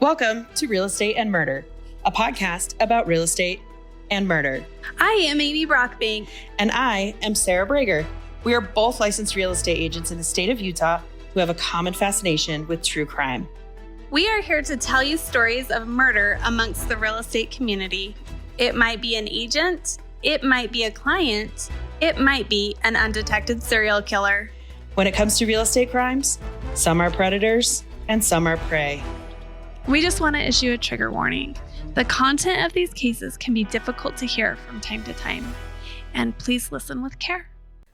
Welcome to Real Estate and Murder, a podcast about real estate and murder. I am Amy Brockbank. And I am Sarah Brager. We are both licensed real estate agents in the state of Utah who have a common fascination with true crime. We are here to tell you stories of murder amongst the real estate community. It might be an agent, it might be a client, it might be an undetected serial killer. When it comes to real estate crimes, some are predators and some are prey. We just want to issue a trigger warning. The content of these cases can be difficult to hear from time to time, and please listen with care.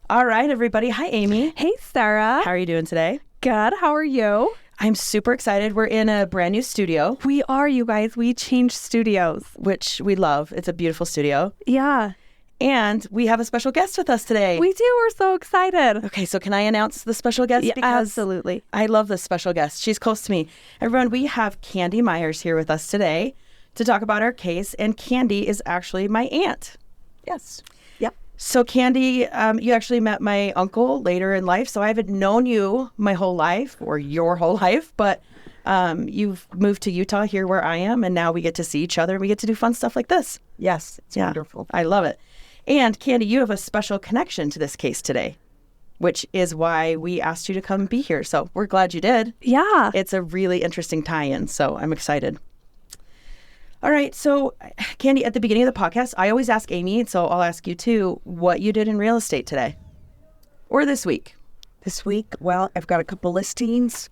All right, everybody. Hi, Amy. Hey, Sarah. How are you doing today? Good. How are you? I'm super excited. We're in a brand new studio. We are, you guys. We changed studios. Which we love. It's a beautiful studio. Yeah. And we have a special guest with us today. We do. We're so excited. Okay, so can I announce the special guest? Yeah, because absolutely. I love this special guest. She's close to me. Everyone, we have Candy Myers here with us today to talk about our case. And Candy is actually my aunt. Yes. Yep. So Candy, you actually met my uncle later in life. So I haven't known you my whole life or your whole life, but you've moved to Utah here where I am. And now we get to see each other and we get to do fun stuff like this. Yes. It's wonderful. I love it. And Candy, you have a special connection to this case today, which is why we asked you to come be here. So we're glad you did. Yeah. It's a really interesting tie-in, so I'm excited. All right. So Candy, at the beginning of the podcast, I always ask Amy, so I'll ask you too, what you did in real estate today or this week. This week, well, I've got a couple listings.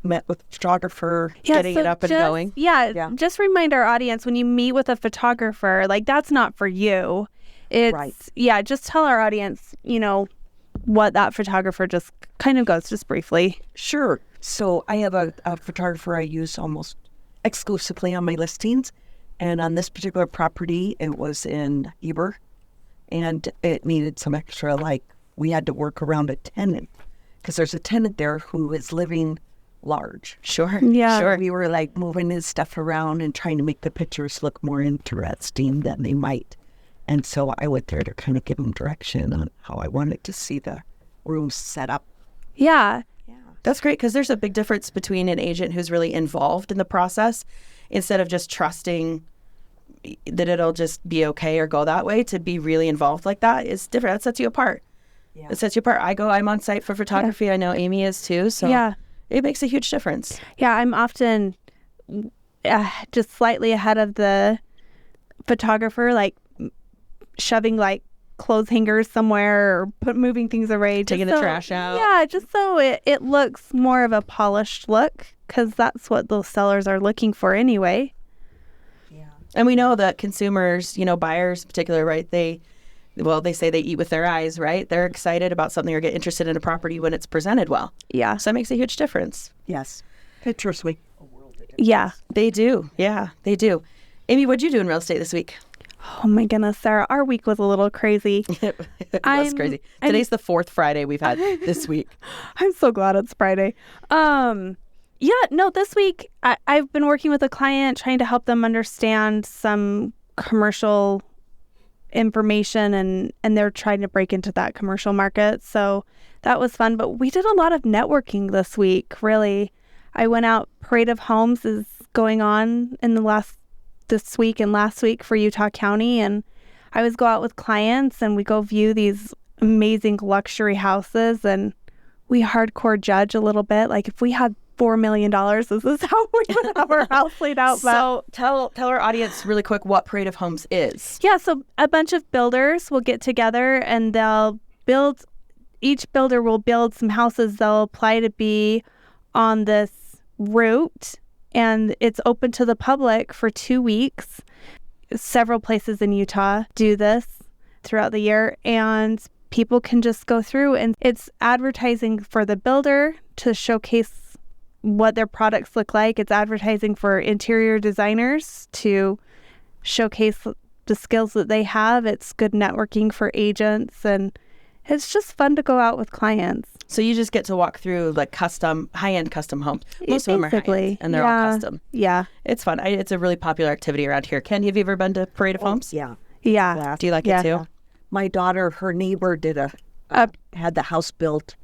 Met with a photographer. Getting it up and going. Yeah. Just remind our audience, when you meet with a photographer, like that's not for you. It's, right. Yeah, just tell our audience, what that photographer just kind of goes, just briefly. Sure. So I have a photographer I use almost exclusively on my listings. And on this particular property, it was in Heber. And it needed some extra, we had to work around a tenant. Because there's a tenant there who is living large. Sure. Yeah. Sure. We were moving his stuff around and trying to make the pictures look more interesting than they might. And so I went there to kind of give him direction on how I wanted to see the room set up. Yeah. That's great because there's a big difference between an agent who's really involved in the process instead of just trusting that it'll just be okay or go that way. To be really involved like that is different. That sets you apart. Yeah. It sets you apart. I'm on site for photography. Yeah. I know Amy is too. So yeah. It makes a huge difference. Yeah, I'm often just slightly ahead of the photographer, shoving clothes hangers somewhere or moving things away. Taking the trash out. Yeah, just so it looks more of a polished look, because that's what those sellers are looking for anyway. Yeah. And we know that consumers, buyers in particular, right, they say they eat with their eyes, right? They're excited about something or get interested in a property when it's presented well. Yeah. So that makes a huge difference. Yes. Pictures make a world of difference. Yeah. They do. Yeah, they do. Amy, what'd you do in real estate this week? Oh my goodness, Sarah, our week was a little crazy. It was crazy. Today's the fourth Friday we've had this week. I'm so glad it's Friday. This week I've been working with a client trying to help them understand some commercial information and they're trying to break into that commercial market. So that was fun. But we did a lot of networking this week, really. I went out. Parade of Homes is going on in this week and last week for Utah County. And I always go out with clients and we go view these amazing luxury houses and we hardcore judge a little bit. If we had $4 million, this is how we would have our house laid out. So tell our audience really quick what Parade of Homes is. Yeah, so a bunch of builders will get together and each builder will build some houses they'll apply to be on this route. And it's open to the public for 2 weeks. Several places in Utah do this throughout the year. And people can just go through and it's advertising for the builder to showcase what their products look like. It's advertising for interior designers to showcase the skills that they have. It's good networking for agents. And it's just fun to go out with clients. So you just get to walk through high-end custom homes. Most of them are high-end, and they're all custom. Yeah. It's fun. It's a really popular activity around here. Ken, have you ever been to Parade of Homes? Yeah. Yeah. Do you like it too? My daughter, her neighbor did had the house built,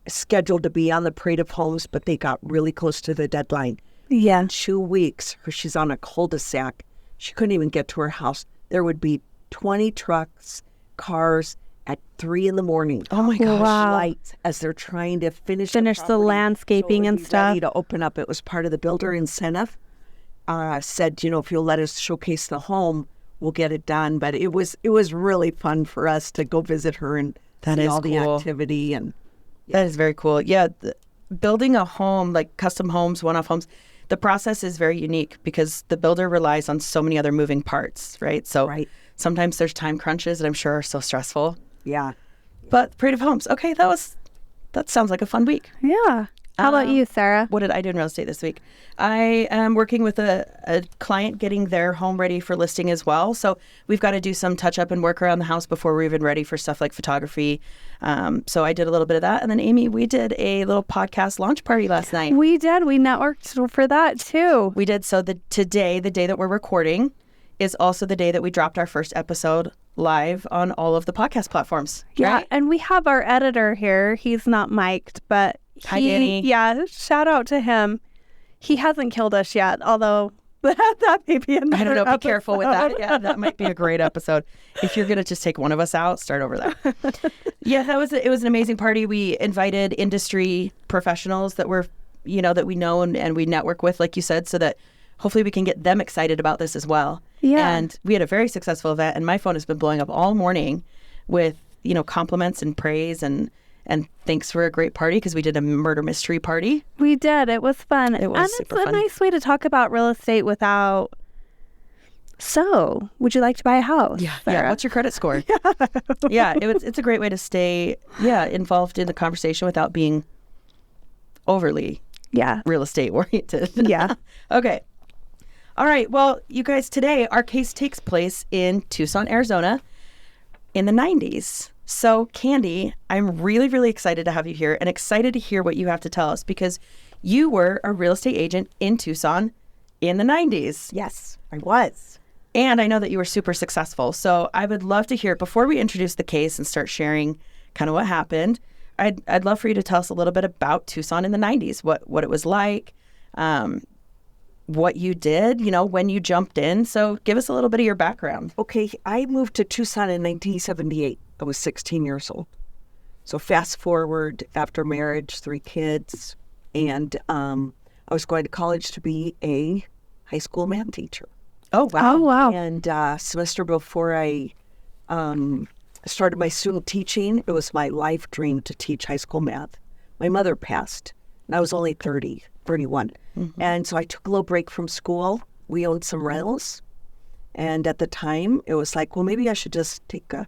scheduled to be on the Parade of Homes, but they got really close to the deadline. Yeah. 2 weeks, she's on a cul-de-sac. She couldn't even get to her house. There would be 20 trucks, cars at 3 in the morning. Oh my gosh. Wow. Lights as they're trying to finish The property. landscaping So it would and be stuff. ready to open up. It was part of the builder incentive. Said, if you'll let us showcase the home, we'll get it done. But it was really fun for us to go visit her and That see is all the cool. activity. And That is very cool. Yeah, building a home, like custom homes, one-off homes, the process is very unique because the builder relies on so many other moving parts, right? So Right. sometimes there's time crunches that I'm sure are so stressful. yeah. But Creative Homes, okay, that sounds like a fun week. Yeah. How about you, Sarah? What did I do in real estate this week? I am working with a client getting their home ready for listing as well. So we've got to do some touch up and work around the house before we're even ready for stuff like photography. So I did a little bit of that. And then Amy, we did a little podcast launch party last night. We did. We networked for that too. We did. So today, the day that we're recording, is also the day that we dropped our first episode live on all of the podcast platforms. Yeah. Right? And we have our editor here. He's not mic'd, but Hi, Danny. Yeah. Shout out to him. He hasn't killed us yet, although that may be another I don't know. Be episode. careful with that. Yeah, that might be a great episode. If you're going to just take one of us out, start over there. Yeah, it was an amazing party. We invited industry professionals that were, that we know and we network with, like you said, so that hopefully we can get them excited about this as well. Yeah. And we had a very successful event, and my phone has been blowing up all morning with, compliments and praise and thanks for a great party because we did a murder mystery party. We did. It was fun. It was and super it's a fun. nice way to talk about real estate without. So, would you like to buy a house? Yeah. Sarah? What's your credit score? Yeah. It's a great way to stay, involved in the conversation without being overly Yeah. real estate oriented. Yeah. Okay. All right. Well, you guys, today our case takes place in Tucson, Arizona in the 90s. So, Candy, I'm really, really excited to have you here and excited to hear what you have to tell us because you were a real estate agent in Tucson in the 90s. Yes, I was. And I know that you were super successful. So I would love to hear, before we introduce the case and start sharing kind of what happened, I'd love for you to tell us a little bit about Tucson in the 90s, what it was like, what you did, when you jumped in. So give us a little bit of your background. Okay, I moved to Tucson in 1978. I was 16 years old. So fast forward, after marriage, 3 kids, and I was going to college to be a high school math teacher. Oh, wow. Oh, wow. And semester before I started my student teaching, it was my life dream to teach high school math. My mother passed, and I was only 31. And so I took a little break from school. We owned some rentals. And at the time, it was like, well, maybe I should just take a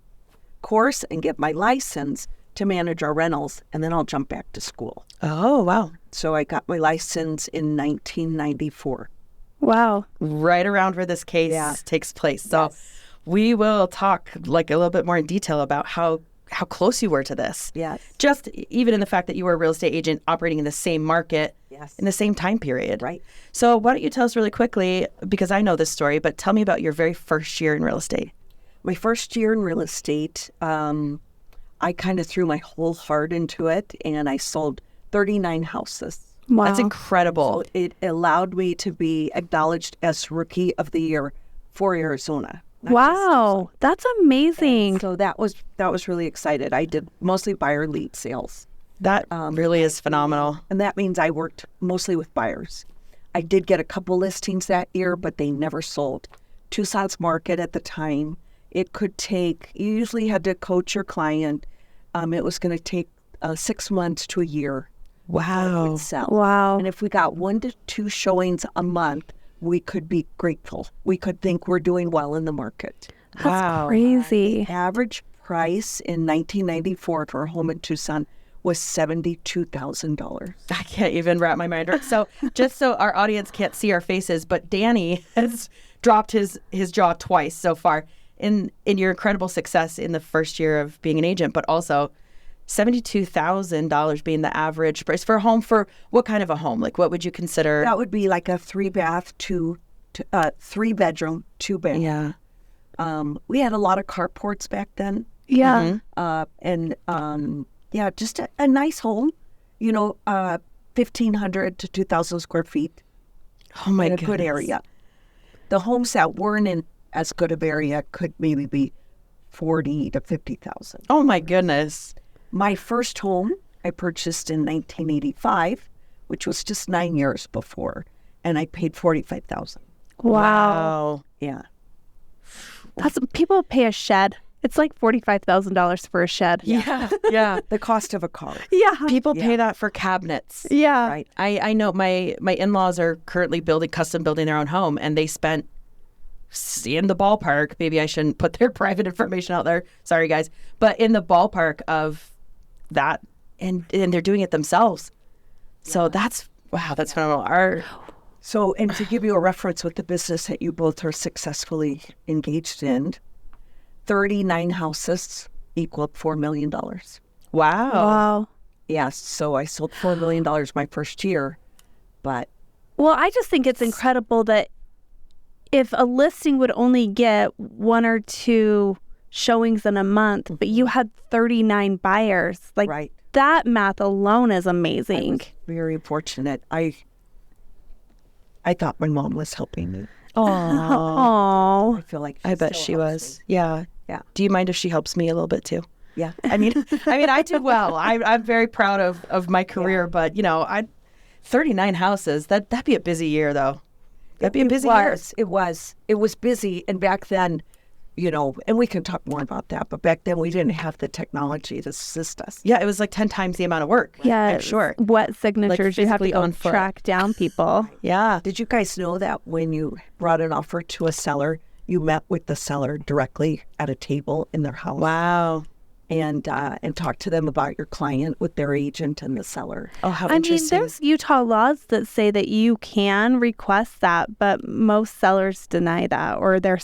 course and get my license to manage our rentals, and then I'll jump back to school. Oh, wow. So I got my license in 1994. Wow. Right around where this case takes place. So we will talk like a little bit more in detail about how close you were to this. Yes. Just even in the fact that you were a real estate agent operating in the same market Yes. in the same time period. Right. So why don't you tell us really quickly, because I know this story, but tell me about your very first year in real estate. My first year in real estate, I kind of threw my whole heart into it, and I sold 39 houses. Wow. That's incredible. So it allowed me to be acknowledged as Rookie of the Year for Arizona. not just Wow. That's amazing. So that was really excited. I did mostly buyer lead sales. That really is phenomenal. And that means I worked mostly with buyers. I did get a couple listings that year, but they never sold. Tucson's market at the time, it could take, you usually had to coach your client. It was going to take 6 months to a year Wow. to sell. Wow. And if we got 1 to 2 showings a month, we could be grateful. We could think we're doing well in the market. That's Wow. crazy. Average price in 1994 for a home in Tucson was $72,000. I can't even wrap my mind around. So just so our audience can't see our faces, but Danny has dropped his jaw twice so far in your incredible success in the first year of being an agent, but also $72,000 being the average price for a home. For what kind of a home? Like, what would you consider? That would be like a 3-bath, 3-bedroom, 2-bath. Yeah. We had a lot of carports back then. Yeah. Just a nice home, 1,500 to 2,000 square feet. Oh my in a goodness. good area. The homes that weren't in as good of area could maybe be 40 to 50,000. Oh my goodness. My first home I purchased in 1985, which was just 9 years before, and I paid 45,000. Wow. Yeah. That's people pay a shed. It's like $45,000 for a shed. Yeah. Yeah. The cost of a car. Yeah. People pay that for cabinets. Yeah. Right. I know my in-laws are currently custom building their own home, and they spent in the ballpark. Maybe I shouldn't put their private information out there. Sorry, guys. But in the ballpark of that, and they're doing it themselves. So that's phenomenal. So, and to give you a reference with the business that you both are successfully engaged in, 39 houses equal $4 million. Wow. Wow. Yes. So I sold $4 million my first year, but Well, I just think it's incredible that if a listing would only get 1 or 2 showings in a month, but you had 39 buyers, like right. that math alone is amazing. Very fortunate. I thought my mom was helping me. Oh, I feel like I bet she was. Yeah. Yeah. Do you mind if she helps me a little bit too? Yeah. I mean, I do well. I'm very proud of my career, but 39 houses. That'd be a busy year, though. That'd be a busy year. It was busy, and back then, and we can talk more about that. But back then, we didn't have the technology to assist us. Yeah, it was like 10 times the amount of work. yeah. I'm sure. What signatures you have to physically go on foot. track down people. Yeah. Did you guys know that when you brought an offer to a seller, you met with the seller directly at a table in their house? Wow. And talk to them about your client with their agent and the seller. Oh, how I mean, interesting. there's Utah laws that say that you can request that, but most sellers deny that, or their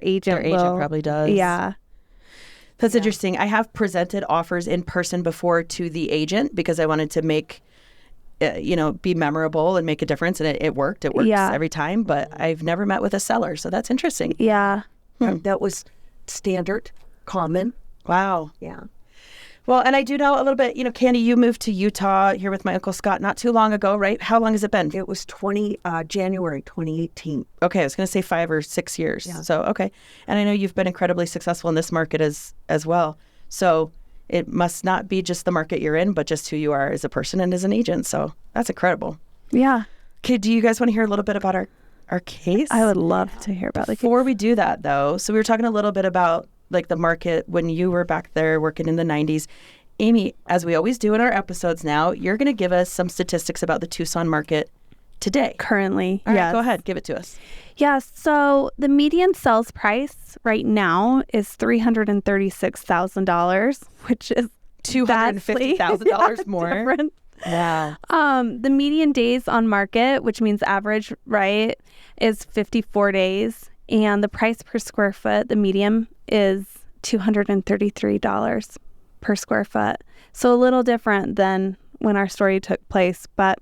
agent will. probably does. Yeah. That's interesting. I have presented offers in person before to the agent because I wanted to make, be memorable and make a difference. And it worked. It works every time. But I've never met with a seller. So that's interesting. Yeah. That was standard, common. Wow. Yeah. Well, and I do know a little bit, Candy, you moved to Utah here with my Uncle Scott not too long ago, right? How long has it been? It was January 2018. Okay, I was going to say 5 or 6 years. Yeah. So, okay. And I know you've been incredibly successful in this market as well. So it must not be just the market you're in, but just who you are as a person and as an agent. So that's incredible. Yeah. Okay, do you guys want to hear a little bit about our case? I would love to hear about the case. Before we do that, though, so we were talking a little bit about like the market when you were back there working in the 90s. Amy, as we always do in our episodes now, you're going to give us some statistics about the Tucson market today. Currently, All right, yes. go ahead. Give it to us. Yeah, so the median sales price right now is $336,000, which is $250,000 more. different. Wow. The median days on market, which means average, right, is 54 days. And the price per square foot, the median, is $233 per square foot. So a little different than when our story took place. But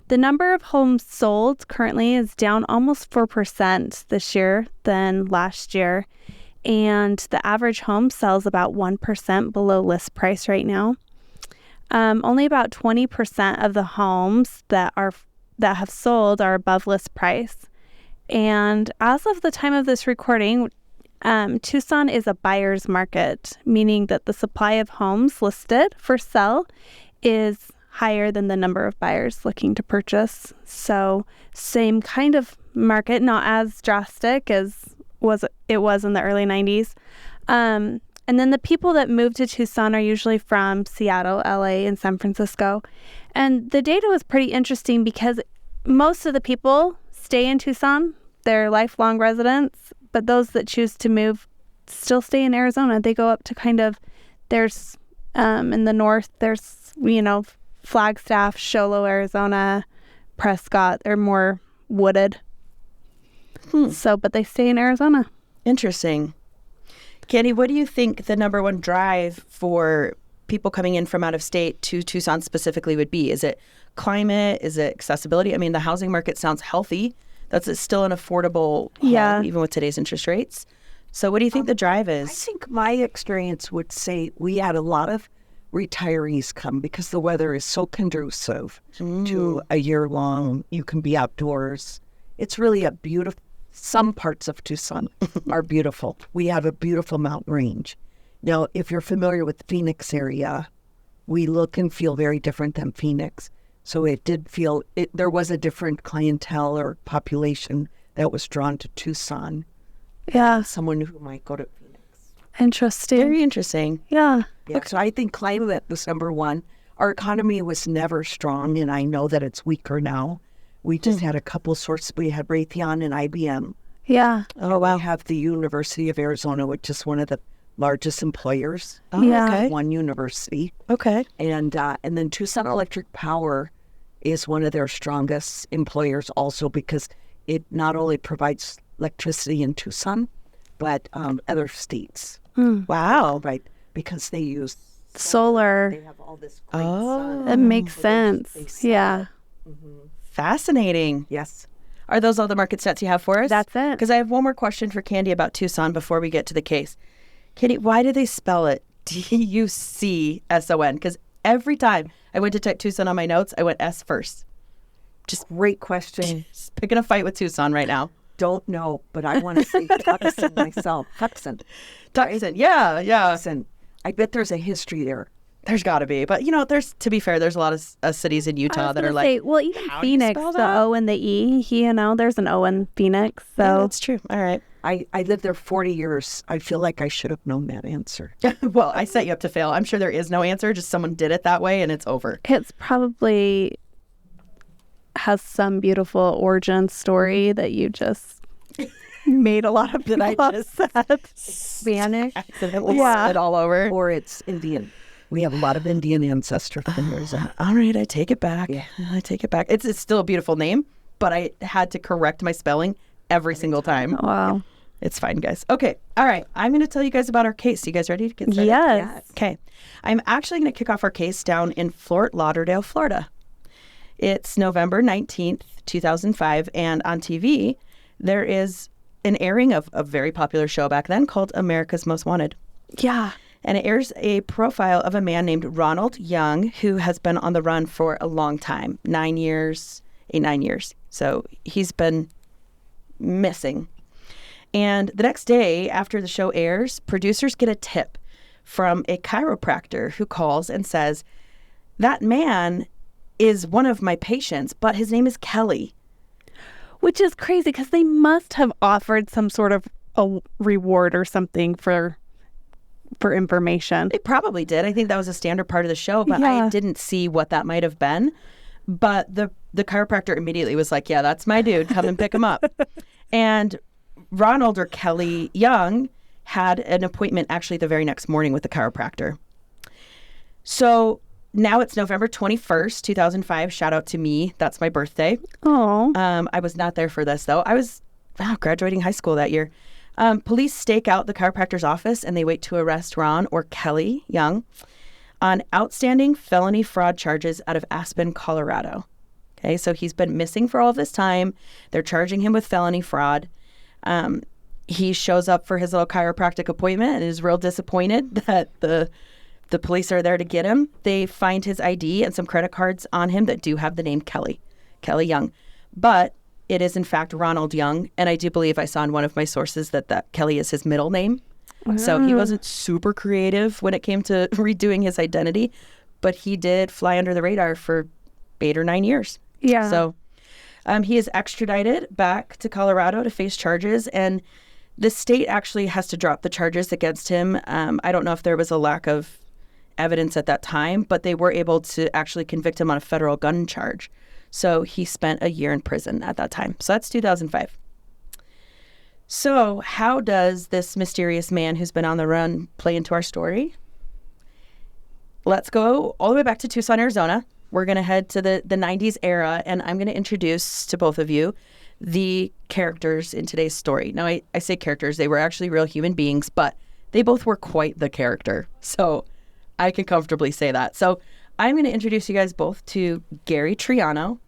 the number of homes sold currently is down almost 4% this year than last year. And the average home sells about 1% below list price right now. Only about 20% of the homes that have sold are above list price. And as of the time of this recording, Tucson is a buyer's market, meaning that the supply of homes listed for sale is higher than the number of buyers looking to purchase. So same kind of market, not as drastic as it was in the early 90s. And then the people that move to Tucson are usually from Seattle, LA, and San Francisco. And the data was pretty interesting because most of the people stay in Tucson. They're lifelong residents, but those that choose to move still stay in Arizona. They go up to there's in the north, there's, Flagstaff, Sholo, Arizona, Prescott. They're more wooded. So, but they stay in Arizona. Interesting. Candy, what do you think the number one drive for people coming in from out of state to Tucson specifically would be? Is it climate? Is it accessibility? I mean, the housing market sounds healthy. That's still an affordable home, even with today's interest rates. So what do you think the drive is? I think my experience would say we had a lot of retirees come because the weather is so conducive to a year long. You can be outdoors it's really a beautiful, some parts of Tucson are beautiful. We have a beautiful mountain range. Now, if you're familiar with the Phoenix area, we look and feel very different than Phoenix. So it did feel, there was a different clientele or population that was drawn to Tucson. Yeah. Someone who might go to Phoenix. Interesting. Very interesting. Yeah. Yeah, so I think climate was number one. Our economy was never strong, and I know that it's weaker now. We just had a couple sources. We had Raytheon and IBM. Yeah. Oh, wow. We have the University of Arizona, which is one of the largest employers. Oh, Yeah. okay. One university. Okay. And then Tucson Electric Power is one of their strongest employers also because it not only provides electricity in Tucson, but other states, Wow. right? Because they use Solar. They have all this great Oh. sun. That makes They sense. sell Yeah. Fascinating. Yes. Are those all the market stats you have for us? That's it. Because I have one more question for Candy about Tucson before we get to the case. Candy, why do they spell it Tucson? Because every time I went to type Tucson on my notes, I went S first. Just great question. Just picking a fight with Tucson right now. Don't know, but I want to say Tucson myself. Tucson. Tucson, yeah. Tucson. I bet there's a history there. There's got to be. But, to be fair, there's a lot of cities in I Utah was that are gonna say, like, well, even how do you Phoenix, spell the that? O and the E, there's an O in Phoenix. yeah, So that's true. All right. I lived there 40 years. I feel like I should have known that answer. Well, I set you up to fail. I'm sure there is no answer. Just someone did it that way and it's over. it's probably has some beautiful origin story that you just made a lot of people I just upset. Spanish Accidentally Yeah. spit all over. or it's Indian. We have a lot of Indian ancestors in Arizona. All right, I take it back. Yeah. I take it back. It's still a beautiful name, but I had to correct my spelling every single time. Wow. It's fine, guys. Okay. All right. I'm going to tell you guys about our case. You guys ready to get started? Yes. Okay. I'm actually going to kick off our case down in Fort Lauderdale, Florida. It's November 19th, 2005, and on TV, there is an airing of a very popular show back then called America's Most Wanted. Yeah. And it airs a profile of a man named Ronald Young, who has been on the run for a long time, 9 years. So he's been missing. And the next day after the show airs, producers get a tip from a chiropractor who calls and says, that man is one of my patients, but his name is Kelly. Which is crazy because they must have offered some sort of a reward or something for information. They probably did. I think that was a standard part of the show, but I Yeah. didn't see what that might have been. But the chiropractor immediately was like, yeah, that's my dude. Come and pick him up. And Ronald, or Kelly Young, had an appointment actually the very next morning with the chiropractor. So now it's November 21st, 2005. Shout out to me. That's my birthday. Oh. I was not there for this, though. I was graduating high school that year. Police stake out the chiropractor's office and they wait to arrest Ron, or Kelly Young, on outstanding felony fraud charges out of Aspen, Colorado. Okay, so he's been missing for all of this time. They're charging him with felony fraud. He shows up for his little chiropractic appointment and is real disappointed that the police are there to get him. They find his ID and some credit cards on him that do have the name Kelly Young. But it is, in fact, Ronald Young. And I do believe I saw in one of my sources that Kelly is his middle name. So he wasn't super creative when it came to redoing his identity. But he did fly under the radar for 8 or 9 years. Yeah. So he is extradited back to Colorado to face charges. And the state actually has to drop the charges against him. I don't know if there was a lack of evidence at that time, but they were able to actually convict him on a federal gun charge. So he spent a year in prison at that time. So that's 2005. So how does this mysterious man who's been on the run play into our story? Let's go all the way back to Tucson, Arizona. We're going to head to the 90s era, and I'm going to introduce to both of you the characters in today's story. Now, I say characters. They were actually real human beings, but they both were quite the character. So I can comfortably say that. So I'm going to introduce you guys both to Gary Triano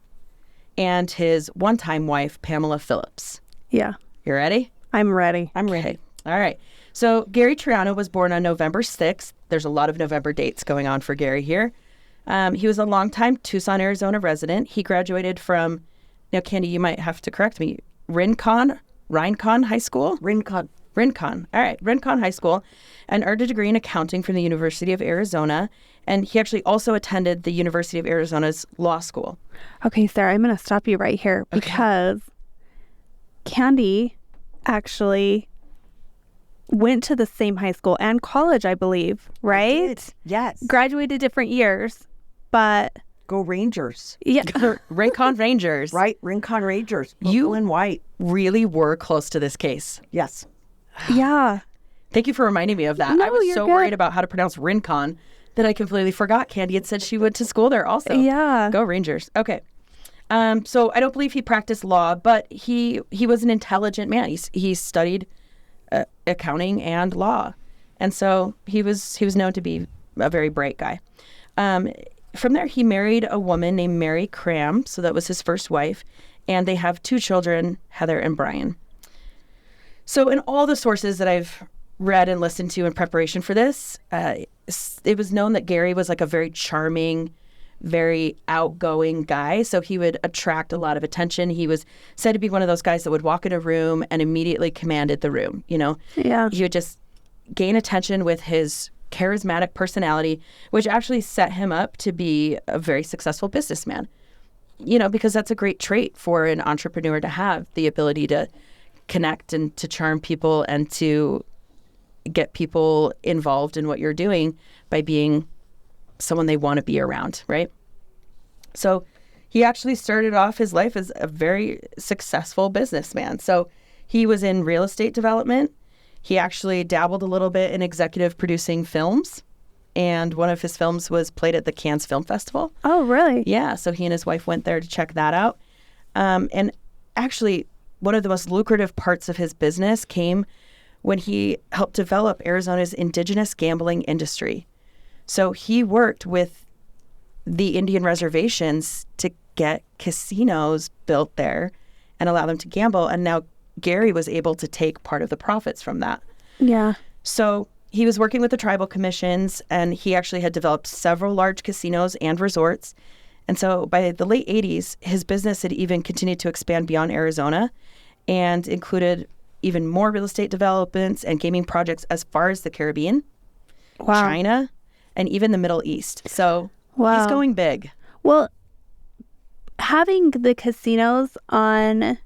and his one-time wife, Pamela Philips. Yeah. You ready? I'm ready. I'm ready. All right. So Gary Triano was born on November 6th. There's a lot of November dates going on for Gary here. He was a longtime Tucson, Arizona resident. He graduated from Now, Candy, you might have to correct me. Rincon High School? Rincon. Rincon. All right, Rincon High School, and earned a degree in accounting from the University of Arizona. And he actually also attended the University of Arizona's law school. Okay, Sarah, I'm going to stop you right here because Candy actually went to the same high school and college, I believe, right? Yes. Graduated different years, but Go Rangers. yeah. Rincon Rangers. Right? Rincon Rangers. You- Blue and white. Really were close to this case. Yes. Yeah. Thank you for reminding me of that. No, I was you're so good. worried about how to pronounce Rincon that I completely forgot Candy had said she went to school there also. Yeah. Go Rangers. Okay. So I don't believe he practiced law, but he was an intelligent man. He studied accounting and law. And so he was known to be a very bright guy. From there, he married a woman named Mary Cram. So that was his first wife. And they have 2 children, Heather and Brian. So in all the sources that I've read and listened to in preparation for this, it was known that Gary was like a very charming, very outgoing guy. So he would attract a lot of attention. He was said to be one of those guys that would walk in a room and immediately commanded the room, you know? Yeah. He would just gain attention with his charismatic personality, which actually set him up to be a very successful businessman. You know, because that's a great trait for an entrepreneur to have, the ability to connect and to charm people and to get people involved in what you're doing by being someone they want to be around, right? So he actually started off his life as a very successful businessman. So he was in real estate development. He actually dabbled a little bit in executive producing films. And one of his films was played at the Cannes Film Festival. Oh, really? Yeah, so he and his wife went there to check that out. And actually, one of the most lucrative parts of his business came when he helped develop Arizona's indigenous gambling industry. So he worked with the Indian reservations to get casinos built there and allow them to gamble. And now Gary was able to take part of the profits from that. Yeah. So he was working with the tribal commissions, and he actually had developed several large casinos and resorts. And so by the late 80s, his business had even continued to expand beyond Arizona and included even more real estate developments and gaming projects as far as the Caribbean, Wow. China, and even the Middle East. So Wow. he's going big. Well, having the casinos on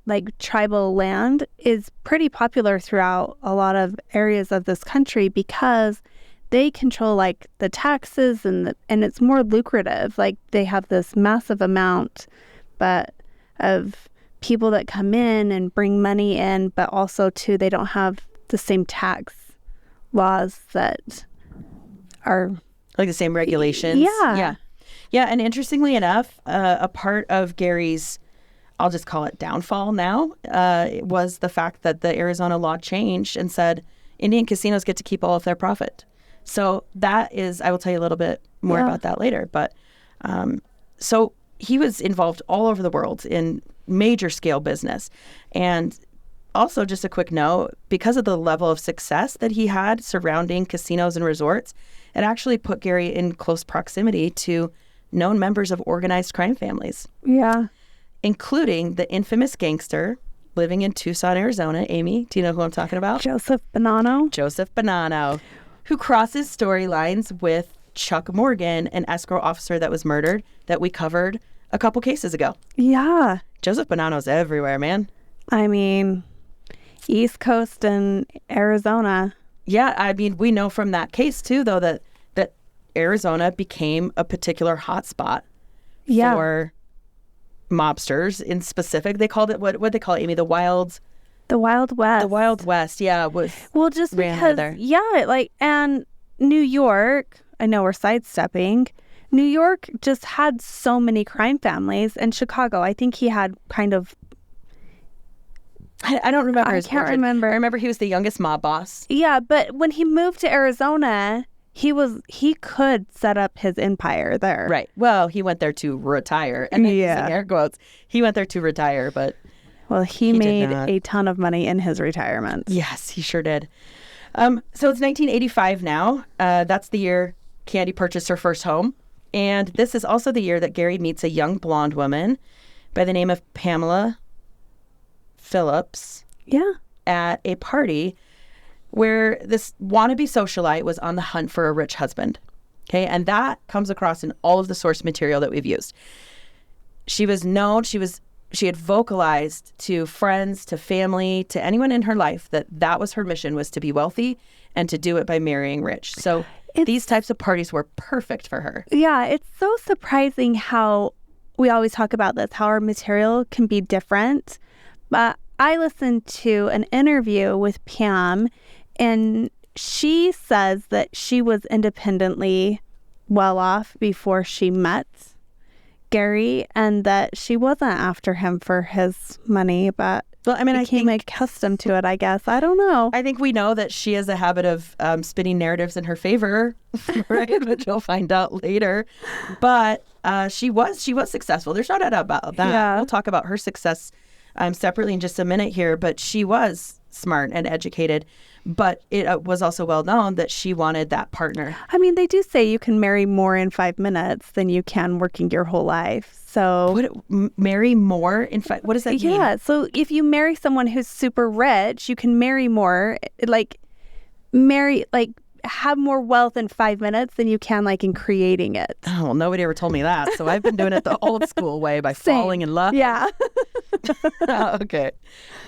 like tribal land is pretty popular throughout a lot of areas of this country because they control like the taxes and it's more lucrative. Like they have this massive amount of people that come in and bring money in, but also too they don't have the same tax laws that are Like the same regulations. Yeah. Yeah. And interestingly enough, a part of Gary's, I'll just call it downfall now, was the fact that the Arizona law changed and said Indian casinos get to keep all of their profit. So that is, I will tell you a little bit more about that later. But so he was involved all over the world in major scale business. And also, just a quick note, because of the level of success that he had surrounding casinos and resorts, it actually put Gary in close proximity to known members of organized crime families, Yeah. including the infamous gangster living in Tucson, Arizona. Amy, do you know who I'm talking about? Joseph Bonanno. Joseph Bonanno, who crosses storylines with Chuck Morgan, an escrow officer that was murdered that we covered a couple cases ago. Yeah. Joseph Bonanno's everywhere, man. I mean, East Coast and Arizona. Yeah, I mean, we know from that case too, though, that Arizona became a particular hotspot Yeah. for mobsters in specific. They called it, what they call it, Amy? The Wild West. The Wild West, yeah. Well, just ran because, there. yeah, like, and New York, I know we're sidestepping. New York just had so many crime families, and Chicago, I think he had kind of, I don't remember I his can't origin. remember. I remember he was the youngest mob boss. yeah, but when he moved to Arizona, he could set up his empire there. Right. Well, he went there to retire. And then Yeah. using air quotes. He went there to retire, but Well, he did made not. a ton of money in his retirement. yes, he sure did. So it's 1985 now. That's the year Candy purchased her first home. And this is also the year that Gary meets a young blonde woman by the name of Pamela Philips Yeah. at a party where this wannabe socialite was on the hunt for a rich husband. Okay, and that comes across in all of the source material that we've used. She was known, she had vocalized to friends, to family, to anyone in her life that was her mission, was to be wealthy and to do it by marrying rich. So these types of parties were perfect for her. Yeah, it's so surprising how we always talk about this, how our material can be different. But I listened to an interview with Pam, and she says that she was independently well off before she met Gary, and that she wasn't after him for his money, but Well, I mean, I became think accustomed to it, I guess. I don't know. I think we know that she has a habit of spinning narratives in her favor, right? Which we'll find out later. But she was successful. There's no doubt about that. Yeah. We'll talk about her success separately in just a minute here. But she was smart and educated. But it was also well known that she wanted that partner. I mean, they do say you can marry more in 5 minutes than you can working your whole life. So Marry more in fact, what does that mean? yeah, so if you marry someone who's super rich, you can marry more, have more wealth in 5 minutes than you can in creating it. Oh, well, nobody ever told me that. So I've been doing it the old school way by Same. falling in love. Yeah. Okay.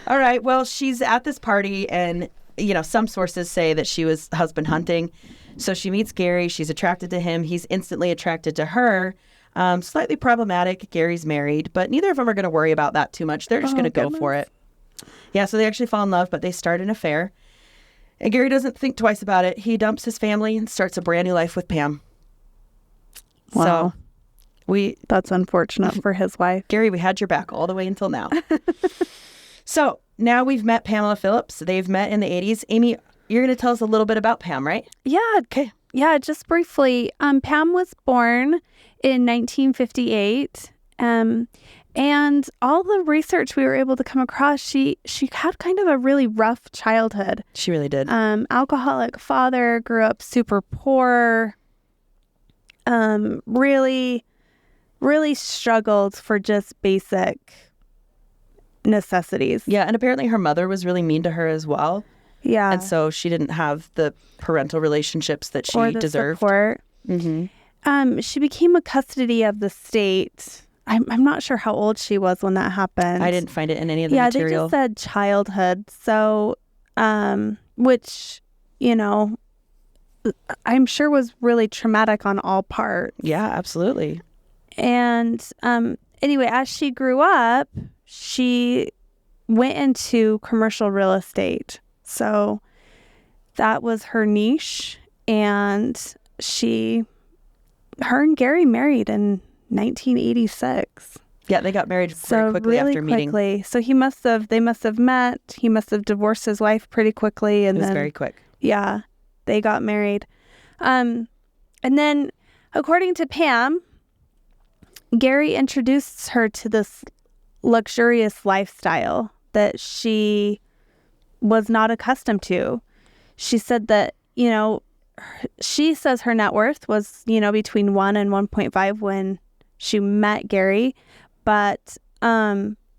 All right. Well, she's at this party, and some sources say that she was husband hunting. So she meets Gary. She's attracted to him. He's instantly attracted to her. Slightly problematic. Gary's married, but neither of them are going to worry about that too much. They're just going to go for it. Yeah. So they actually fall in love, but they start an affair. And Gary doesn't think twice about it. He dumps his family and starts a brand new life with Pam. Wow. So That's unfortunate for his wife. Gary, we had your back all the way until now. So now we've met Pamela Philips. They've met in the 80s. Amy, you're going to tell us a little bit about Pam, right? Yeah. Okay. Yeah, just briefly. Pam was born in 1958. And all the research we were able to come across, she had kind of a really rough childhood. She really did. Alcoholic father, grew up super poor, really, really struggled for just basic necessities. Yeah, and apparently her mother was really mean to her as well. Yeah. And so she didn't have the parental relationships that she or the deserved. Support. Mm-hmm. She became a custody of the state. I'm not sure how old she was when that happened. I didn't find it in any of the Yeah, material. they just said childhood. So, which, I'm sure was really traumatic on all parts. Yeah, absolutely. And anyway, as she grew up, she went into commercial real estate. So that was her niche. And her and Gary married in 1986. Yeah, they got married very quickly really after meeting. quickly. So they must have met. He must have divorced his wife pretty quickly, and It was then very quick. yeah, they got married. And then, according to Pam, Gary introduced her to this luxurious lifestyle that she was not accustomed to. She said that she says her net worth was between 1 and 1.5 when she met Gary, but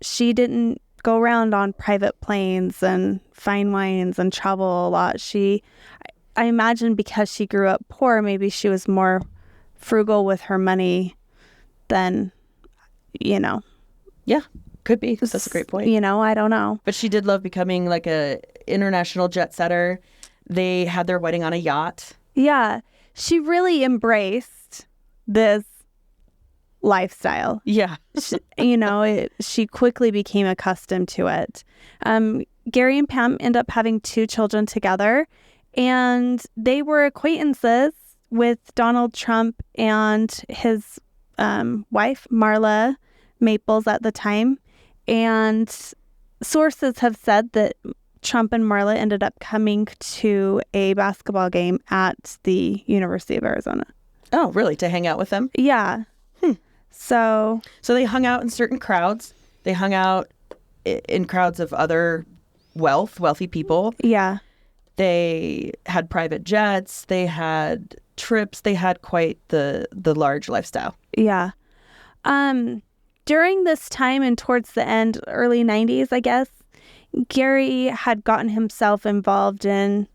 she didn't go around on private planes and fine wines and travel a lot. I imagine because she grew up poor, maybe she was more frugal with her money than, Yeah, could be. That's a great point. I don't know. But she did love becoming like a international jet setter. They had their wedding on a yacht. Yeah, she really embraced this lifestyle. Yeah. She quickly became accustomed to it. Gary and Pam end up having 2 children together, and they were acquaintances with Donald Trump and his wife, Marla Maples, at the time. And sources have said that Trump and Marla ended up coming to a basketball game at the University of Arizona. Oh, really? To hang out with them? Yeah. So they hung out in certain crowds. They hung out in crowds of other wealthy people. yeah. They had private jets. They had trips. They had quite the large lifestyle. Yeah. During this time and towards the end, early 90s, I guess, Gary had gotten himself involved in,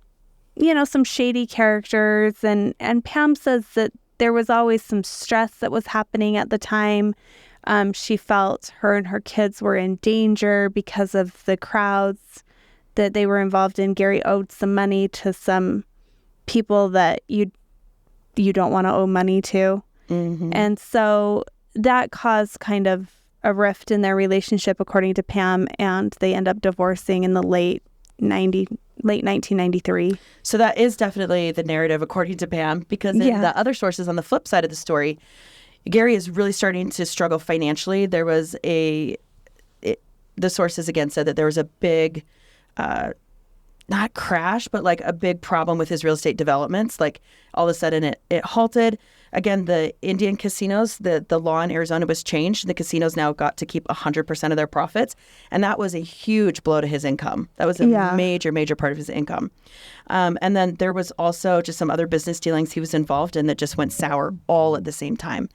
some shady characters. And Pam says that there was always some stress that was happening at the time. She felt her and her kids were in danger because of the crowds that they were involved in. Gary owed some money to some people that you don't want to owe money to. Mm-hmm. And so that caused kind of a rift in their relationship, according to Pam, and they end up divorcing in the late 1993. So that is definitely the narrative, according to Pam, because in the other sources on the flip side of the story, Gary is really starting to struggle financially. There was the sources again said that there was a big, not crash, but like a big problem with his real estate developments. Like all of a sudden it halted. Again, the Indian casinos, the law in Arizona was changed. The casinos now got to keep 100% of their profits. And that was a huge blow to his income. That was a major, major part of his income. And then there was also just some other business dealings he was involved in that just went sour all at the same time.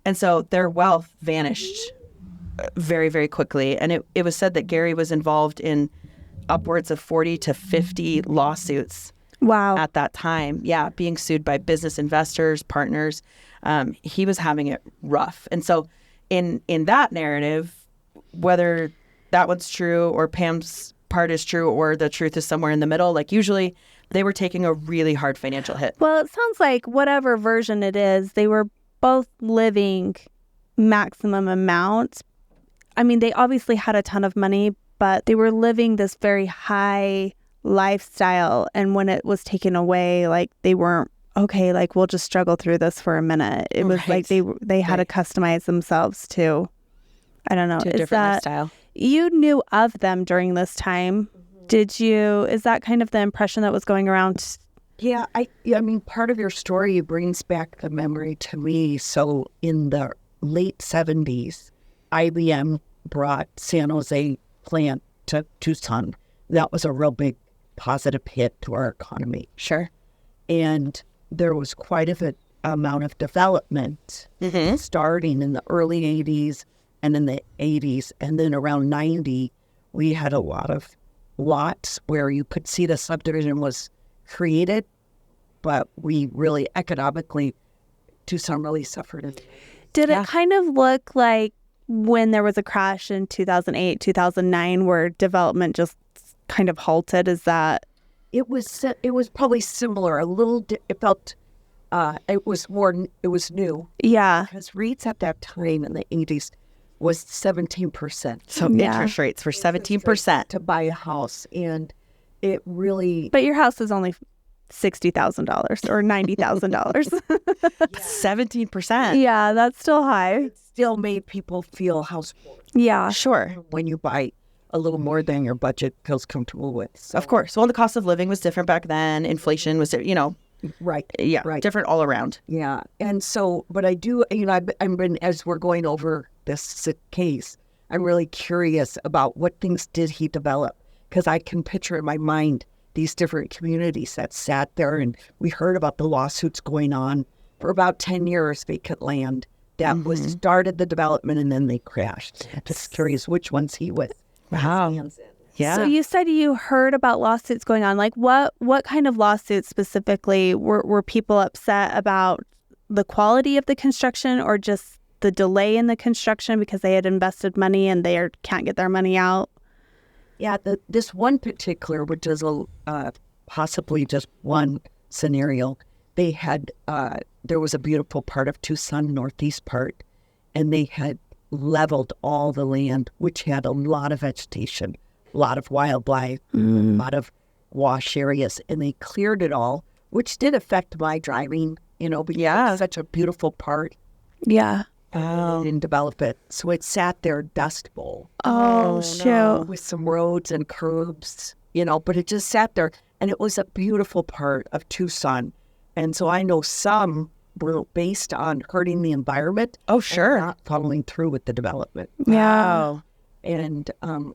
And so their wealth vanished very, very quickly. And it was said that Gary was involved in upwards of 40 to 50 lawsuits. Wow. At that time. Yeah, being sued by business investors, partners. He was having it rough. And so in that narrative, whether that one's true or Pam's part is true or the truth is somewhere in the middle, like usually they were taking a really hard financial hit. Well, it sounds like whatever version it is, they were both living maximum amount. I mean, they obviously had a ton of money, but they were living this very high lifestyle, and when it was taken away, like they weren't okay, like we'll just struggle through this for a minute. It was like they had to customize themselves to, I don't know, to a different lifestyle. You knew of them during this time. Is that kind of the impression that was going around? Yeah, I mean, part of your story brings back the memory to me. So in the late 70s, IBM brought San Jose plant to Tucson. That was a real big positive hit to our economy. Sure. And there was quite a amount of development starting in the early 80s and in the 80s. And then around 90, we had a lot of lots where you could see the subdivision was created, but we really economically, Tucson really suffered. Did it kind of look like when there was a crash in 2008, 2009, where development just kind of halted? Is that it was probably similar, a little it felt it was new, because REITs at that time in the 80s was 17%, so interest rates were 17% to buy a house, and it really, but your house is only $60,000 or $90,000. 17%. Yeah, that's still high. It still made people feel house poor. Yeah, sure. When you buy a little more than your budget feels comfortable with. So. Of course. Well, the cost of living was different back then. Inflation was, right. Yeah, right. Different all around. Yeah. And so, but I do, I've been, as we're going over this case, I'm really curious about what things did he develop? Because I can picture in my mind these different communities that sat there, and we heard about the lawsuits going on for about 10 years, vacant land that was started the development and then they crashed. I'm just curious which ones he was. Wow. Yeah. So you said you heard about lawsuits going on. Like what kind of lawsuits specifically? Were people upset about the quality of the construction or just the delay in the construction because they had invested money and they can't get their money out? Yeah, this one particular, which is possibly just one scenario, they had, there was a beautiful part of Tucson, northeast part, and they had leveled all the land, which had a lot of vegetation, a lot of wildlife, a lot of wash areas, and they cleared it all, which did affect my driving, because it's such a beautiful part. Yeah. They didn't develop it. So it sat there, Dust Bowl. Oh, shoot. With some roads and curbs, but it just sat there. And it was a beautiful part of Tucson. And so I know some were based on hurting the environment. Oh, sure. And not following through with the development. Yeah. And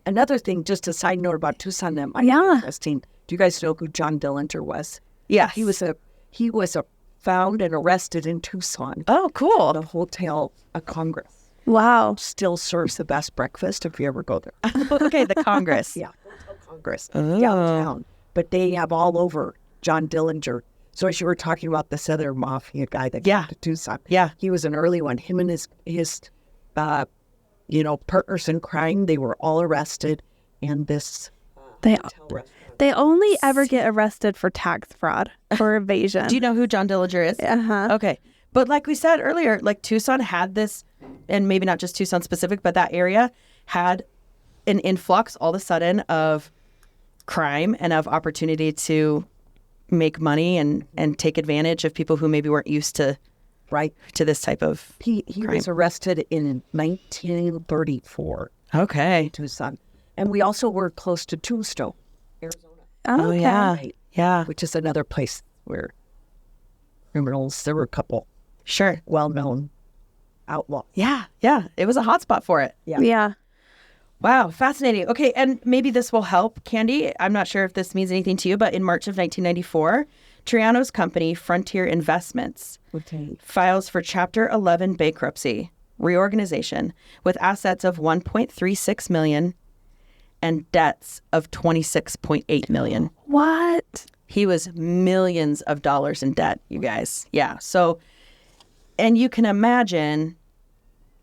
another thing, just a side note about Tucson, that might be interesting. Do you guys know who John Dillinger was? Yeah. He was a found and arrested in Tucson. Oh, cool. The Hotel Congress Wow. still serves the best breakfast if you ever go there. Okay, the Congress. Yeah, Hotel Congress Oh. downtown. But they have all over John Dillinger. So as you were talking about the Southern Mafia guy that came to Tucson. Yeah. He was an early one. Him and his partners in crime, they were all arrested. And this They hotel restaurant. they only ever get arrested for tax fraud or evasion. Do you know who John Dillinger is? Uh-huh. Okay. But like we said earlier, like Tucson had this, and maybe not just Tucson specific, but that area had an influx all of a sudden of crime and of opportunity to make money and take advantage of people who maybe weren't used to this type of He crime. was arrested in 1934 Okay. in Tucson. And we also were close to Tombstone, Arizona, Oh, Okay. yeah. Right. Yeah. which is another place where criminals, there were a couple Sure. well-known outlaws. Yeah. Yeah. It was a hot spot for it. Yeah. Yeah. Wow, fascinating. Okay, and maybe this will help, Candy. I'm not sure if this means anything to you, but in March of 1994, Triano's company, Frontier Investments, Okay. files for Chapter 11 bankruptcy, reorganization, with assets of $1.36 million and debts of $26.8 million. What? He was millions of dollars in debt, you guys. Yeah. So, and you can imagine,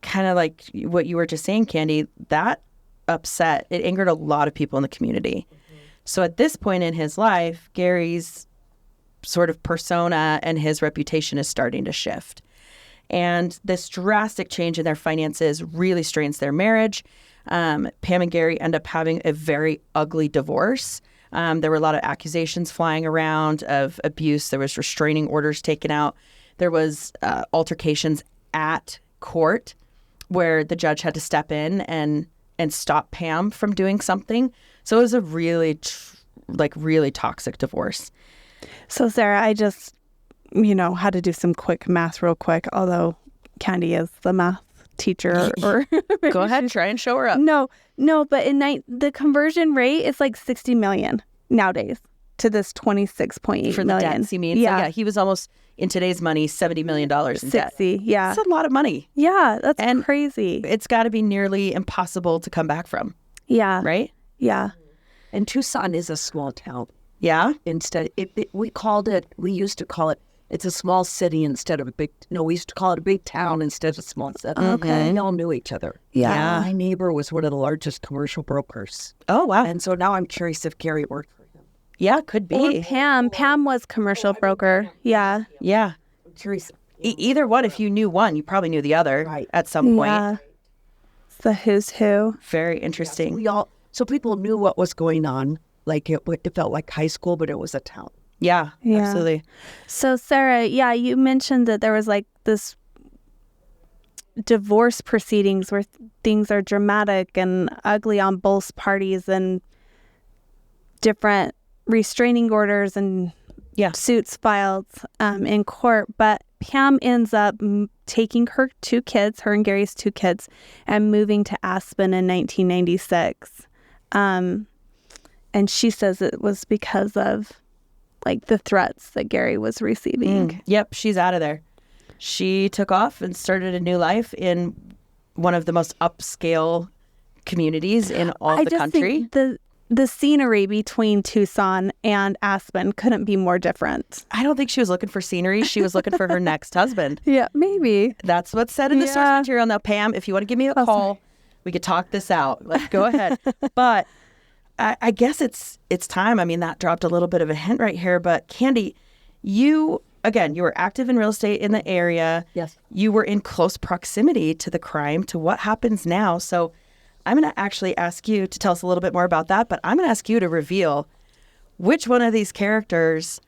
kind of like what you were just saying, Candy, that it angered a lot of people in the community. So at this point in his life, Gary's sort of persona and his reputation is starting to shift. And this drastic change in their finances really strains their marriage. Pam and Gary end up having a very ugly divorce. There were a lot of accusations flying around of abuse. There was restraining orders taken out. There was altercations at court where the judge had to step in and stop Pam from doing something. So it was a really, really toxic divorce. So, Sarah, I just, had to do some quick math real quick, although Candy is the math teacher. Or Go ahead, try and show her up. No, but the conversion rate is like 60 million nowadays to this 26.8 For the million. debts, you mean? Yeah. So, yeah, he was almost, in today's money, $70 million in debt. 60, yeah. That's a lot of money. Yeah, that's And crazy. It's got to be nearly impossible to come back from, Yeah. right? Yeah. And Tucson is a small town. Yeah? We used to call it, it's a small city instead of we used to call it a big town instead of a small city. Okay. We all knew each other. Yeah. My neighbor was one of the largest commercial brokers. Oh, wow. And so now I'm curious if Gary worked for him. Yeah, could be. Or Pam. Pam was commercial broker. Yeah. Yeah. I'm curious. Either one, if you knew one, you probably knew the other Right. at some point. Yeah. It's the who's who. Very interesting. So people knew what was going on. Like it felt like high school, but it was a town. Yeah, Yeah. absolutely. So, Sarah, yeah, you mentioned that there was like this divorce proceedings where things are dramatic and ugly on both parties and different restraining orders and suits filed in court. But Pam ends up taking her her and Gary's two kids, and moving to Aspen in 1996. And she says it was because of like the threats that Gary was receiving. Yep, she's out of there. She took off and started a new life in one of the most upscale communities in all the country. Think the scenery between Tucson and Aspen couldn't be more different. I don't think she was looking for scenery. She was looking for her next husband. Yeah, maybe. That's what's said in the source Yeah. material. Now, Pam, if you want to give me a call, we could talk this out. Like, go ahead. But I guess it's time. I mean, that dropped a little bit of a hint right here. But Candy, you were active in real estate in the area. Yes. You were in close proximity to the crime, to what happens now. So I'm going to actually ask you to tell us a little bit more about that. But I'm going to ask you to reveal which one of these characters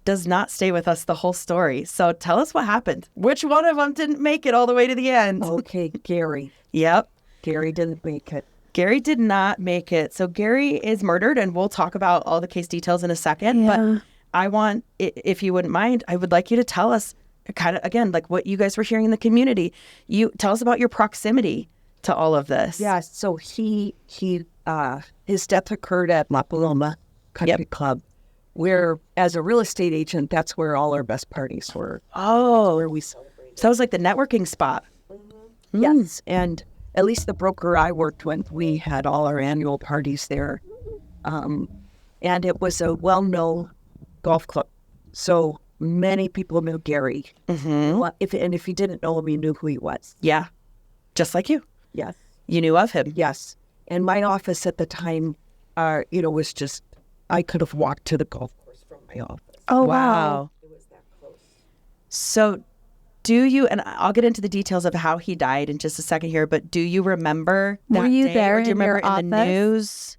does not stay with us the whole story. So tell us what happened. Which one of them didn't make it all the way to the end? Okay, Gary. Yep. Gary didn't make it. Gary did not make it. So Gary is murdered, and we'll talk about all the case details in a second. Yeah. But I want, if you wouldn't mind, I would like you to tell us kind of, again, like what you guys were hearing in the community. You tell us about your proximity to all of this. Yeah, so his death occurred at La Paloma Country Club, where, as a real estate agent, that's where all our best parties were. Oh, Where we celebrated. so that was like the networking spot. Yes, and at least the broker I worked with, we had all our annual parties there. And it was a well-known golf club. So many people knew Gary. Well, if you didn't know him, you knew who he was. Yeah. Just like you. Yes. You knew of him. Yes. And my office at the time, was just, I could have walked to the golf course from my office. Oh, wow. It was that close. So do you, and I'll get into the details of how he died in just a second here, but do you remember that Were you day, there or do you in remember your in the office? news?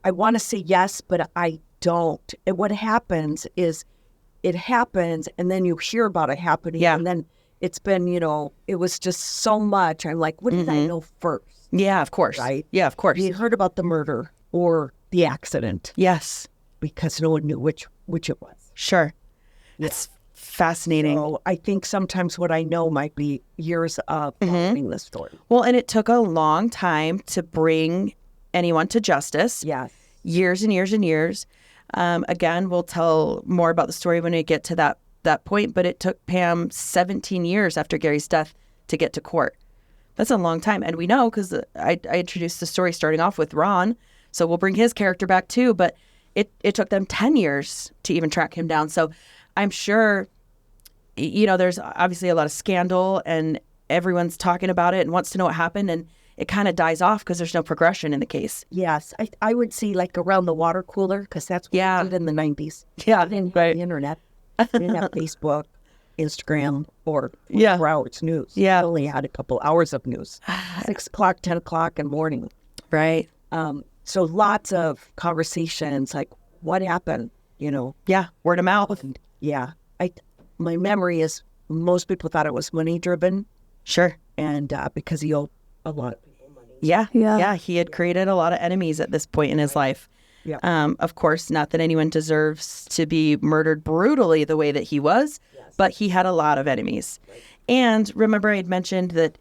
I want to say yes, but I don't. And what happens is it happens and then you hear about it happening. Yeah. And then it's been, it was just so much. I'm like, what did I know first? Yeah, of course. Right? Yeah, of course. You heard about the murder or the accident Yes, because no one knew which it was. sure. It's fascinating. So I think sometimes what I know might be years of following this story. Well, and it took a long time to bring anyone to justice. Yes. Years and years and years. Again, we'll tell more about the story when we get to that point, but it took Pam 17 years after Gary's death to get to court. That's a long time. And we know because I introduced the story starting off with Ron, so we'll bring his character back too, but it took them 10 years to even track him down. So I'm sure, there's obviously a lot of scandal and everyone's talking about it and wants to know what happened, and it kind of dies off because there's no progression in the case. Yes. I would see like around the water cooler because that's what Yeah. we did in the 90s. Yeah, I didn't right. have the internet. I didn't have Facebook, Instagram, or Yeah. 4 hours news. Yeah. I only had a couple hours of news. 6 o'clock, 10 o'clock in the morning. Right. So lots of conversations like, what happened? Yeah. Word of mouth. Yeah. My memory is most people thought it was money driven, Sure. and because he owed a lot of people money. Yeah. Yeah. Yeah. He had created a lot of enemies at this point in his life. Yeah. Of course, not that anyone deserves to be murdered brutally the way that he was, but he had a lot of enemies. Right. And remember, I had mentioned that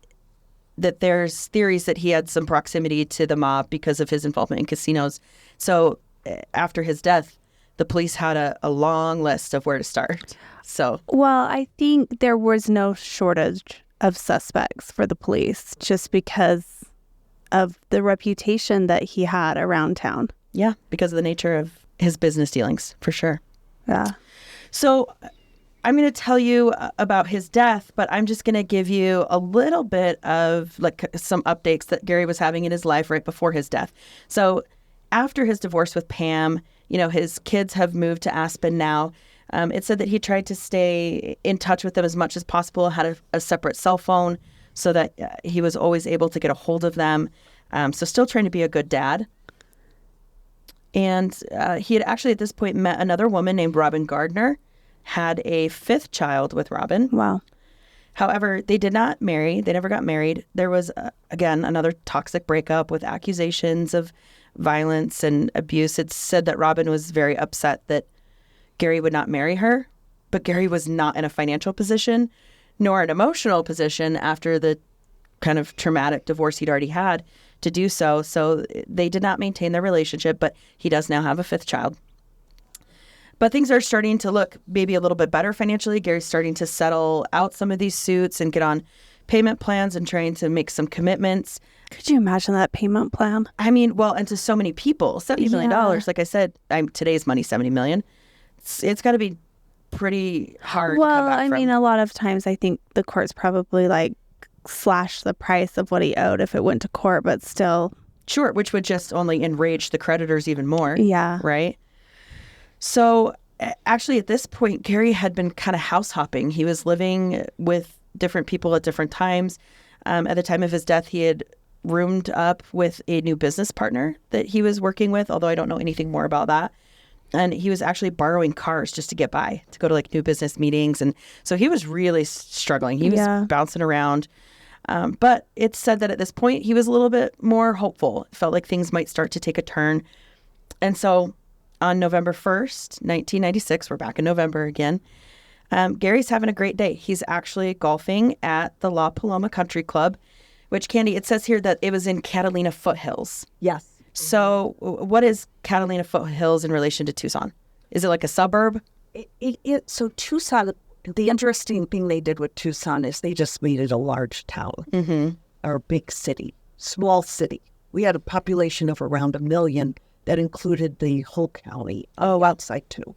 there's theories that he had some proximity to the mob because of his involvement in casinos. So after his death, the police had a long list of where to start. So Well, I think there was no shortage of suspects for the police just because of the reputation that he had around town. yeah, because of the nature of his business dealings, for sure. Yeah. So I'm going to tell you about his death, but I'm just going to give you a little bit of like some updates that Gary was having in his life right before his death. So after his divorce with Pam, his kids have moved to Aspen now. It said that he tried to stay in touch with them as much as possible, had a separate cell phone so that he was always able to get a hold of them. So still trying to be a good dad. And he had actually at this point met another woman named Robin Gardner, had a 5th child with Robin. Wow. However, they did not marry. They never got married. There was, again, another toxic breakup with accusations of violence and abuse. It's said that Robin was very upset that Gary would not marry her, but Gary was not in a financial position nor an emotional position after the kind of traumatic divorce he'd already had to do so. So they did not maintain their relationship, but he does now have a 5th child. But things are starting to look maybe a little bit better financially. Gary's starting to settle out some of these suits and get on payment plans and trying to make some commitments. Could you imagine that payment plan? I mean, well, and to so many people, $70 million. Yeah. Like I said, today's money, $70 million. It's got to be pretty hard to come Well, back I from. mean, a lot of times I think the courts probably slash the price of what he owed if it went to court, but still. Sure, which would just only enrage the creditors even more. Yeah. Right? So actually at this point, Gary had been kind of house hopping. He was living with different people at different times. At the time of his death, he had roomed up with a new business partner that he was working with, although I don't know anything more about that. And he was actually borrowing cars just to get by, to go to new business meetings. And so he was really struggling. He was bouncing around. But it's said that at this point, he was a little bit more hopeful. It felt like things might start to take a turn. And so on November 1st, 1996, we're back in November again, Gary's having a great day. He's actually golfing at the La Paloma Country Club, which, Candy, it says here that it was in Catalina Foothills. Yes. So what is Catalina Foothills in relation to Tucson? Is it like a suburb? So Tucson, the interesting thing they did with Tucson is they just made it a large town or big city, small city. We had a population of around 1 million that included the whole county. Outside too.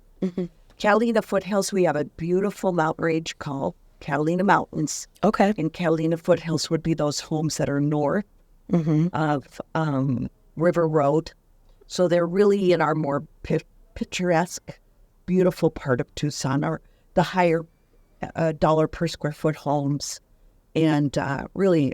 Catalina Foothills, we have a beautiful mountain range called Catalina Mountains. Okay. And Catalina Foothills would be those homes that are north of River Road. So they're really in our more picturesque, beautiful part of Tucson, or the higher dollar per square foot homes. And really,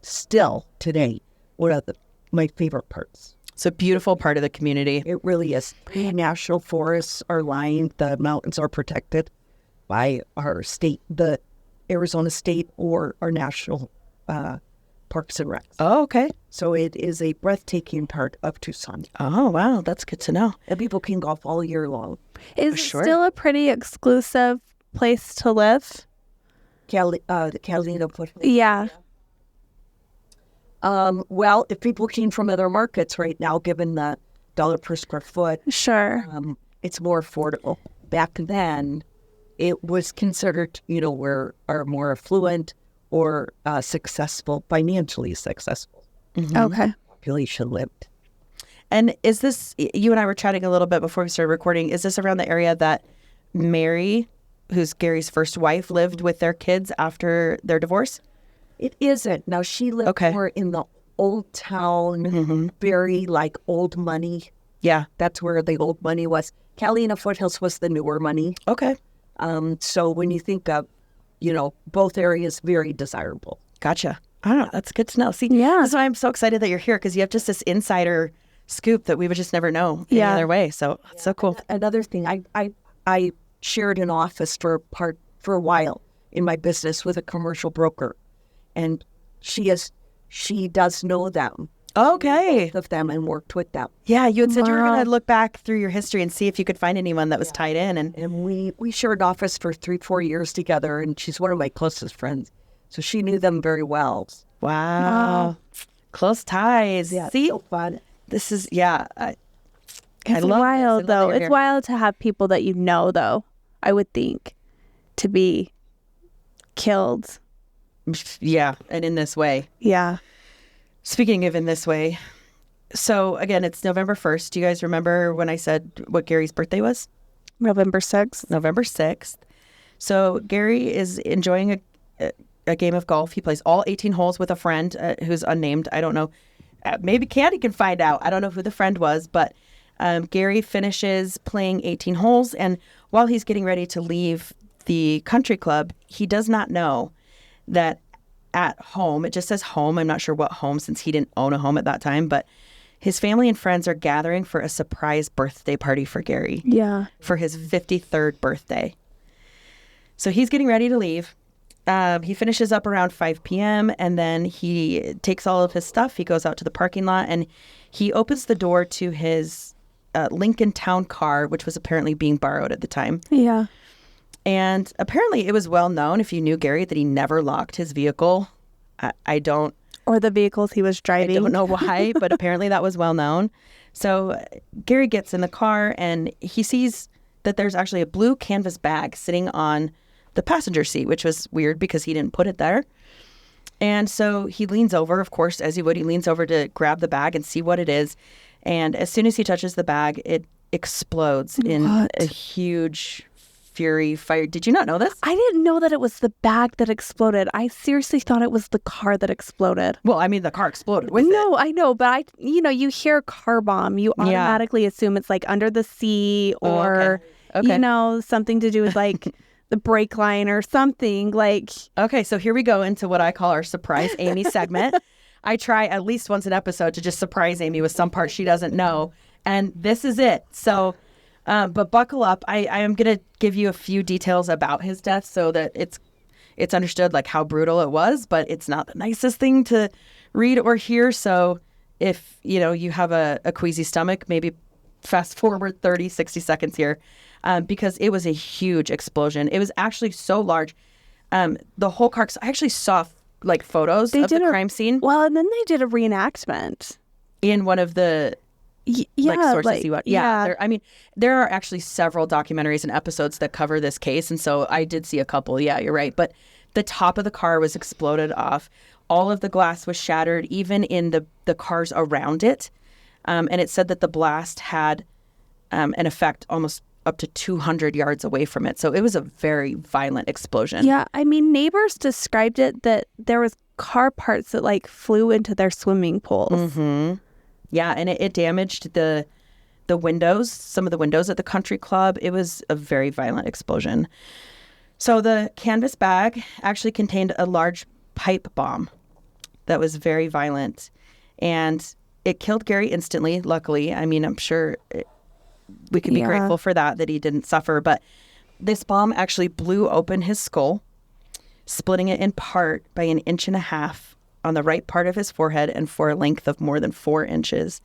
still today, one of my favorite parts. It's a beautiful part of the community. It really is. National forests are lined. The mountains are protected by our state, the Arizona State, or our national parks and recs. Oh, okay. So it is a breathtaking part of Tucson. Oh, wow. That's good to know. And people can golf all year long. Is it Sure. still a pretty exclusive place to live? The Catalina Foothills. Yeah. Well, if people came from other markets right now, given the dollar per square foot, Sure. it's more affordable. Back then, it was considered, where are more affluent or successful, financially successful Okay. population lived. And is this, you and I were chatting a little bit before we started recording, is this around the area that Mary, who's Gary's first wife, lived with their kids after their divorce? It isn't. Now, she lived more in the old town, very like old money. Yeah. That's where the old money was. Catalina Foothills was the newer money. Okay. So when you think of, both areas, very desirable. Gotcha. I don't know. That's good to know. See, Yeah. that's why I'm so excited that you're here, because you have just this insider scoop that we would just never know any Yeah. other way. So it's so cool. Another thing, I shared an office for a while in my business with a commercial broker, and she does know them. Okay. Both of them, and worked with them. Yeah, you had said you were Wow. going to look back through your history and see if you could find anyone that was tied in. And And we shared an office for 3-4 years together, and she's one of my closest friends. So she knew them very well. wow. Close ties. See, so fun. this is, yeah. I It's love this. I wild, love that though. you're It's here. wild to have people that you know, though, I would think, to be killed. Yeah. And in this way. Yeah. Speaking of in this way, so again, it's November 1st. Do you guys remember when I said what Gary's birthday was? November 6th. November 6th. So Gary is enjoying a game of golf. He plays all 18 holes with a friend who's unnamed. I don't know. Maybe Candy can find out. I don't know who the friend was, but Gary finishes playing 18 holes. And while he's getting ready to leave the country club, he does not know that at home, it just says home. I'm not sure what home, since he didn't own a home at that time, but his family and friends are gathering for a surprise birthday party for Gary Yeah. for his 53rd birthday. So he's getting ready to leave. He finishes up around 5 p.m. and then he takes all of his stuff. He goes out to the parking lot and he opens the door to his Lincoln Town car, which was apparently being borrowed at the time. Yeah. And apparently it was well known, if you knew Gary, that he never locked his vehicle. I don't Or the vehicles he was driving. I don't know why, but apparently that was well known. So Gary gets in the car and he sees that there's actually a blue canvas bag sitting on the passenger seat, which was weird because he didn't put it there. And so he leans over, of course, as he would. He leans over to grab the bag and see what it is. And as soon as he touches the bag, it explodes in a huge fury fire. Did you not know this? I didn't know that it was the bag that exploded. I seriously thought it was the car that exploded. Well, I mean, the car exploded with it. No, I know, but you hear car bomb, you automatically assume it's like under the seat or, Okay. something to do with like the brake line or something like. Okay, so here we go into what I call our Surprise Amy segment. I try at least once an episode to just surprise Amy with some part she doesn't know. And this is it. So, but buckle up. I am going to give you a few details about his death so that it's understood like how brutal it was, but it's not the nicest thing to read or hear. So if, you have a queasy stomach, maybe fast forward 30, 60 seconds here, because it was a huge explosion. It was actually so large. The whole car, I actually saw like photos of the crime scene. Well, and then they did a reenactment. in one of the sources you want. yeah. There are actually several documentaries and episodes that cover this case, and so I did see a couple. Yeah, you're right. But the top of the car was exploded off. All of the glass was shattered, even in the cars around it. And it said that the blast had an effect almost up to 200 yards away from it. So it was a very violent explosion. Yeah, I mean, neighbors described it that there was car parts that like flew into their swimming pools. Mm-hmm. Yeah, and it damaged the windows, some of the windows at the country club. It was a very violent explosion. So the canvas bag actually contained a large pipe bomb that was very violent. And it killed Gary instantly, luckily. I mean, I'm sure we can be grateful for that he didn't suffer. But this bomb actually blew open his skull, splitting it in part by 1.5 inches on the right part of his forehead and for a length of more than 4 inches.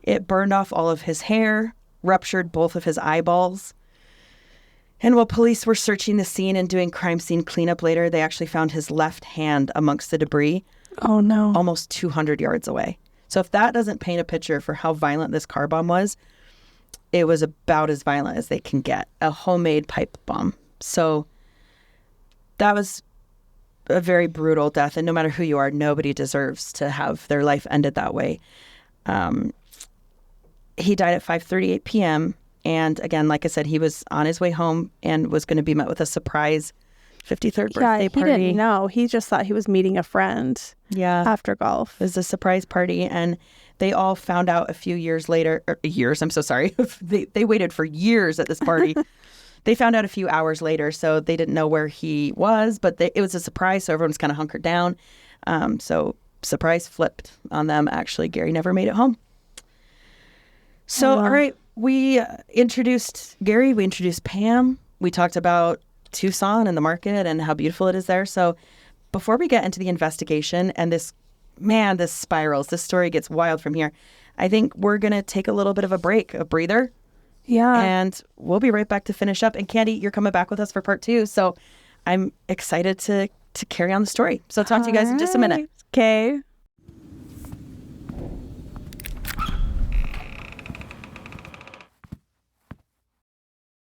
It burned off all of his hair, ruptured both of his eyeballs. And while police were searching the scene and doing crime scene cleanup later, they actually found his left hand amongst the debris. Oh, no. Almost 200 yards away. So if that doesn't paint a picture for how violent this car bomb was, it was about as violent as they can get. A homemade pipe bomb. So that was a very brutal death. And no matter who you are, nobody deserves to have their life ended that way. He died at 5:38 p.m. And again, like I said, he was on his way home and was going to be met with a surprise 53rd birthday party. He didn't know. He just thought he was meeting a friend after golf. It was a surprise party. And they all found out a few years later. I'm so sorry. They waited for years at this party. They found out a few hours later, so they didn't know where he was. But it was a surprise, so everyone's kind of hunkered down. So surprise flipped on them. Actually, Gary never made it home. So, all right, we introduced Gary. We introduced Pam. We talked about Tucson and the market and how beautiful it is there. So before we get into the investigation and this spirals, this story gets wild from here. I think we're going to take a little bit of a break, a breather. Yeah. And we'll be right back to finish up. And Candy, you're coming back with us for part 2. So I'm excited to carry on the story. So talk to you guys in just a minute. Okay.